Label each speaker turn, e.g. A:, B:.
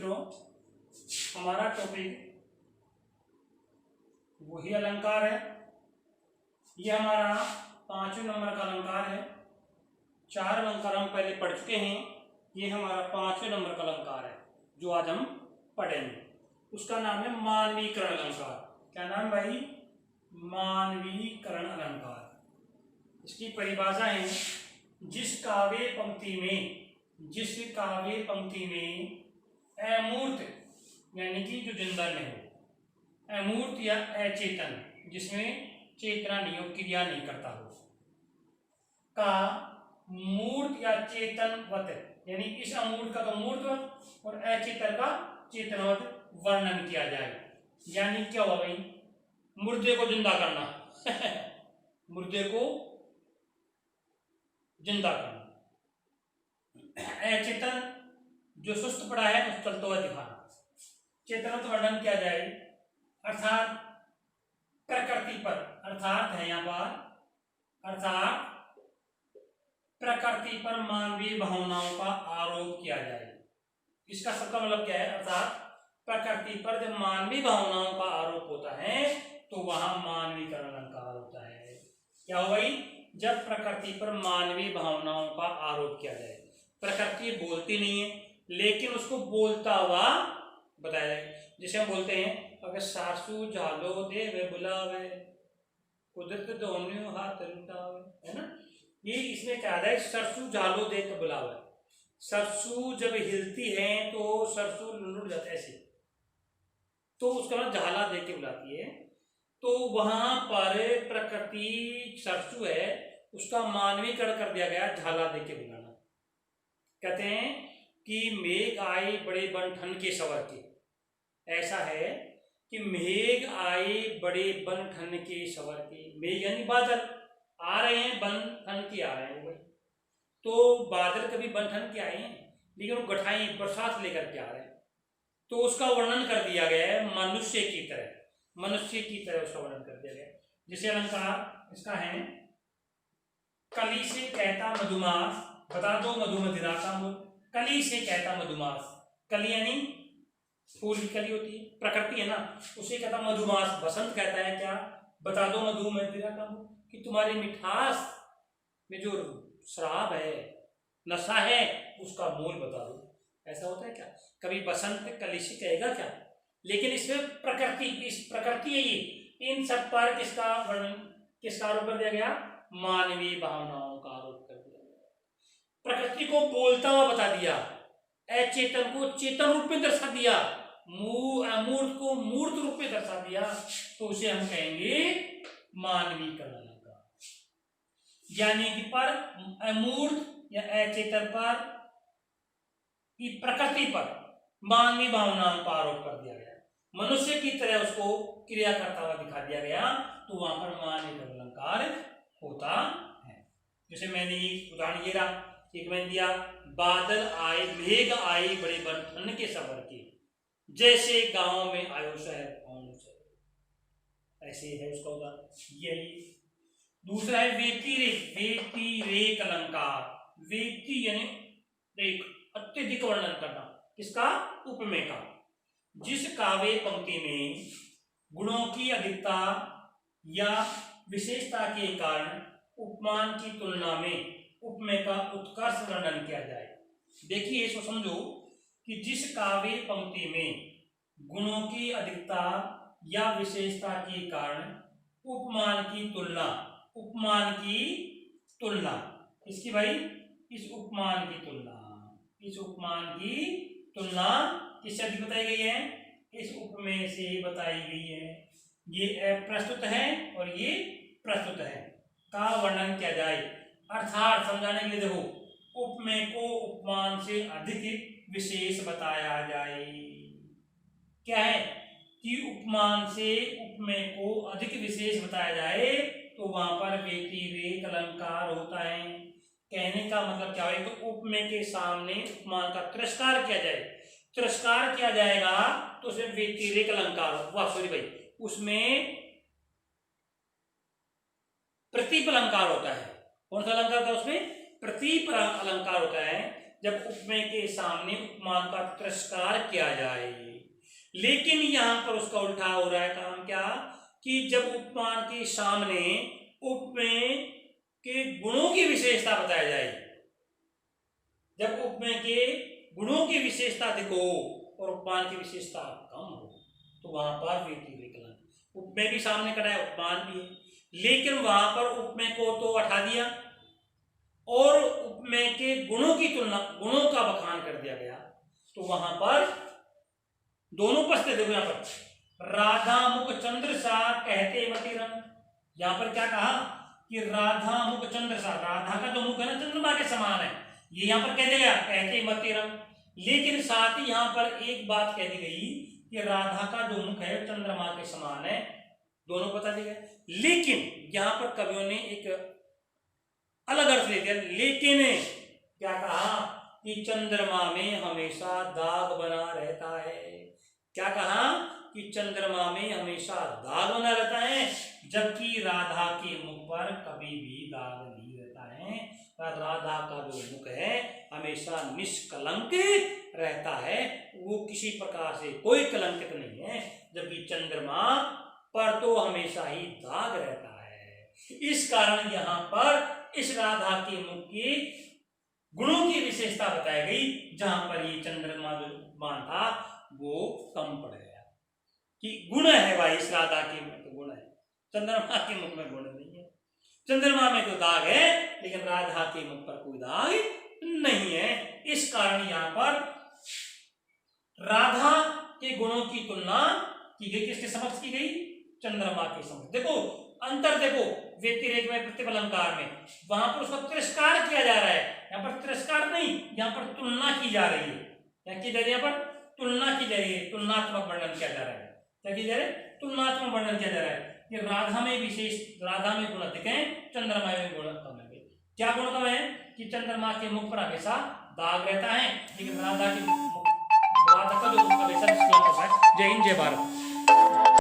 A: मित्रों, हमारा टॉपिक वही अलंकार है। ये हमारा 5वें नंबर का अलंकार है। 4 अलंकार हम पहले पढ़ चुके हैं। ये हमारा 5वें नंबर का अलंकार है जो आज हम पढ़ेंगे। उसका नाम है मानवीकरण अलंकार। क्या नाम भाई? मानवीकरण अलंकार। इसकी परिभाषा है, जिस काव्य पंक्ति में अमूर्त यानी कि जो जिंदा नहीं हो, अमूर्त या अचेतन जिसमें चेतना नहीं हो, क्रिया नहीं करता हो, का मूर्त या चेतनवत यानी इस अमूर्त का तो मूर्तवत और अचेतन का चेतनवत वर्णन किया जाए। यानी क्या हुआ भाई? मुर्दे को जिंदा करना मुर्दे को जिंदा करना, अचेतन जो सुस्त पड़ा है उस चलता हुआ दिखाना, चेतनवत वर्णन किया जाए। अर्थात प्रकृति पर, अर्थात है यहाँ पर, अर्थात प्रकृति पर मानवीय भावनाओं का आरोप किया जाए। इसका सबका मतलब क्या है? अर्थात प्रकृति पर जब मानवीय भावनाओं का आरोप होता है तो वहां मानवीकरण अलंकार होता है। क्या हो भाई? जब प्रकृति पर मानवीय भावनाओं का आरोप किया जाए। प्रकृति बोलती नहीं है लेकिन उसको बोलता हुआ बताया जाए। जैसे हम बोलते हैं, अगर सासू झालो दे वे बुलावे, कुदरत दोनों हाथ लुटावे, है ना? ये इसमें क्या है? सरसू झालो दे तो बुलावे। सरसू जब हिलती है तो सरसू लुढ़ जाता है ऐसे, तो उसका ना झाला दे के बुलाती है। तो वहां पर प्रकृति सरसू है, उसका मानवीकरण कर दिया गया, झाला दे के बुलाना। कहते हैं कि मेघ आए बड़े बन ठन के सवर के। ऐसा है कि मेघ आए बड़े बन ठन के सवर के। मेघ यानी बादल आ रहे हैं, बन ठन के आ रहे हैं भाई। तो बादल कभी बन ठन के आए हैं लेकिन वो गठाई बरसात लेकर के आ रहे हैं। तो उसका वर्णन कर दिया गया है मनुष्य की तरह, मनुष्य की तरह उसका वर्णन कर दिया गया है। जैसे अलंकार इसका है, कली से कहता मधुमास, बता दो मधु मदिरा का मूल। कली से कहता मधुमास, कली यानी फूल की कली होती है, प्रकृति है ना, उसे कहता मधुमास। बसंत कहता है क्या? बता दो मधु मदिरा का मूल, कि तुम्हारी मिठास में जो शराब है, नशा है, उसका मूल बता दो। ऐसा होता है क्या? कभी बसंत कली से कहेगा क्या? लेकिन इसमें प्रकृति, इस प्रकृति है ये, इन सब पर किसका वर्णन, किसका आरोप कर दिया गया? मानवीय भावनाओं का आरोप कर दिया गया। प्रकृति को बोलता हुआ बता दिया, अचेतन को चेतन रूप में दर्शा दिया, अमूर्त को मूर्त रूप में दर्शा दिया, तो उसे हम कहेंगे मानवीकरण अलंकार। यानी कि पर अमूर्त या अचेतन पर, प्रकृति पर मानवीय भावनाओं का आरोप कर दिया गया, मनुष्य की तरह उसको क्रिया करता हुआ दिखा दिया गया, तो वहां पर मानवीकरण अलंकार होता है। जैसे मैंने उदाहरण ये रहा, एक मैंने दिया, बादल आए मेघ आए बड़े बन ठन के सबर के, जैसे गांव में आयो शहर कौन से, ऐसे है उसका उदाहरण। यही दूसरा है वेती रेक अलंकार। वेती यानी रेक, अत्यधिक वर्णन करना, किसका? उपमेय का। जिस काव्य पंक्ति में गुणों की अधिकता या विशेषता के कारण उपमान की तुलना में उपमेय का उत्कर्ष वर्णन किया जाए। देखिए इसको समझो कि जिस काव्य पंक्ति में गुणों की अधिकता या विशेषता के कारण उपमान की तुलना, उपमान की तुलना, इसकी भाई, इस उपमान की तुलना, इस उपमान की तुलना किससे अधिक बताई गई है? इस उपमेय से बताई गई है। ये अप्रस्तुत है और ये प्रस्तुत है, का वर्णन किया जाए। अर्थात समझाने के लिए देखो, उपमेय को उपमान से अधिक विशेष बताया जाए। क्या है कि उपमान से उपमेय को अधिक विशेष बताया जाए, तो वहां पर व्यतिरेक अलंकार होता है। कहने का मतलब क्या है? तो उपमेय के सामने उपमान का तिरस्कार किया जाए, तिरस्कार किया जाएगा तो उसमें व्यतिरेक अलंकार होगा। सॉरी भाई, उसमें प्रतीप अलंकार होता है। कौन सा अलंकार था उसमें? प्रतीप अलंकार होता है। जब उपमेय के सामने उपमान का तिरस्कार किया जाए। लेकिन यहां पर उसका उल्टा हो रहा है काम, क्या कि जब उपमान के सामने उपमेय के गुणों की विशेषता बताई जाए, जब उपमेय के गुणों की विशेषता अधिक हो और उपमान की विशेषता कम हो तो वहां पर व्यतिरेक विकलन, उपमेय भी सामने खड़ा है, उपमान भी है, लेकिन वहां पर उपमेय को तो हटा दिया और उपमेय के गुणों की तुलना, गुणों का बखान कर दिया गया, तो वहां पर दोनों पस्ते देखो, यहां पर राधा मुख चंद्र सा कहते मति रंग, यहां पर क्या कहा कि राधा मुख चंद्र सा, राधा का जो मुख है ना चंद्रमा के समान है, ये यहां पर कह दिया कहते मति रंग। लेकिन साथ ही यहां पर एक बात कह दी गई कि राधा का जो मुख है चंद्रमा के समान है, दोनों बता दिया गया। लेकिन यहां पर कवियों ने एक अलग अर्थ ले दिया, लेकिन क्या कहा कि चंद्रमा में हमेशा दाग बना रहता है, क्या कहा कि चंद्रमा में हमेशा दाग बना रहता है, जबकि राधा के मुख पर कभी भी दाग नहीं रहता है, राधा का जो मुख है हमेशा निष्कलंक रहता है, वो किसी प्रकार से कोई कलंकित नहीं है, जबकि चंद्रमा पर तो हमेशा ही दाग रहता है। इस कारण यहाँ पर इस राधा के मुख की गुणों की विशेषता बताई गई, जहां पर ये चंद्रमा जो उपमान था वो कम पड़ गया कि गुण है भाई, इस राधा के मुख में गुण है, चंद्रमा के मुख में गुण नहीं है। चंद्रमा में तो दाग है लेकिन राधा के मुख पर कोई दाग नहीं है। इस कारण यहाँ पर राधा के गुणों की तुलना की गई, किसके समक्ष की गई? चंद्रमा के समक्ष। देखो अंतर, देखो व्यतिरेक में प्रतिफल अलंकार में वहां पर उसका तिरस्कार किया जा रहा है, यहाँ पर तिरस्कार नहीं, यहाँ पर तुलना की जा रही है। क्या की जा रही है? यहाँ पर तुलना की जा रही है, तुलनात्मक वर्णन किया जा रहा है। क्या की जा रहा है? तुलनात्मक वर्णन किया जा रहा है कि राधा में विशेष, राधा में गुण अधिक है, चंद्रमा में गुण कम है। क्या गुण कम है? कि चंद्रमा के मुख पर हमेशा दाग रहता है, लेकिन राधा के मुख, राधा का जो मुख हमेशा निष्कलंक होता है। जय हिंद, जय भारत।